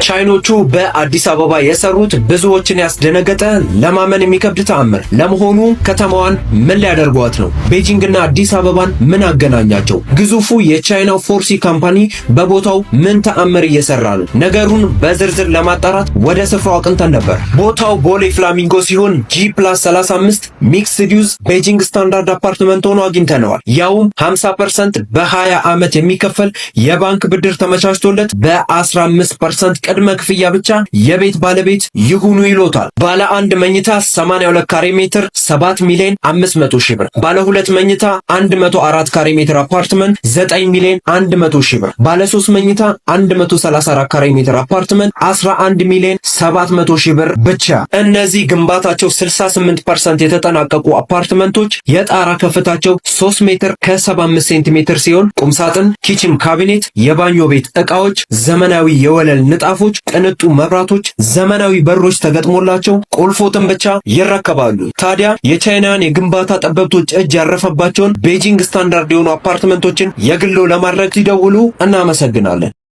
ቻይኖቹ በአዲስ አበባ የሰሩት ብዙዎችን ያስደነገጠ ለማመን የሚከብድ ተአምር። ለመሆኑ ከተማዋን ምን ሊያደርጓት ነው? ቤጂንግና አዲስ አበባን ምን አገናኛቸው? ግዙፉ የቻይናው ፎርሲ ካምፓኒ በቦታው ምን ተአምር እየሰራ ነው? ነገሩን በዝርዝር ለማጣራት ወደ ስፍራው አቅንተን ነበር። ቦታው ቦሌ ፍላሚንጎ ሲሆን G+35 ሚክስድ ዩዝ ቤጂንግ ስታንዳርድ አፓርትመንት ሆኖ አግኝተነዋል። ያውም 50% በ20 ዓመት የሚከፈል የባንክ ብድር ተመቻችቶለት በ15% ቅድመ ክፍያ ብቻ የቤት ባለቤት ይሁኑ ይሎታል። ባለ አንድ መኝታ 82 ካሬ ሜትር 7 ሚሊዮን 500 ሺህ ብር፣ ባለ ሁለት መኝታ 104 ካሬ ሜትር አፓርትመንት 9 ሚሊዮን 100 ሺህ ብር፣ ባለ 3 መኝታ 134 ካሬ ሜትር አፓርትመንት 11 ሚሊዮን 700 ሺህ ብር ብቻ። እነዚህ ግንባታቸው 68% የተጠናቀቁ አፓርትመንቶች የጣራ ከፍታቸው 3 ሜትር ከ75 ሴንቲሜትር ሲሆን ቁምሳጥን፣ ኪችን ካቢኔት፣ የባኞ ቤት ዕቃዎች፣ ዘመናዊ የወለል ንጣፎች፣ ቅንጡ መብራቶች፣ ዘመናዊ በሮች ተገጥሞላቸው ቁልፎትን ብቻ ይረከባሉ። ታዲያ የቻይናን የግንባታ ጠበብቶች እጅ ያረፈባቸውን ቤጂንግ ስታንዳርድ የሆኑ አፓርትመንቶችን የግሎ ለማድረግ ሲደውሉ እናመሰግናለን።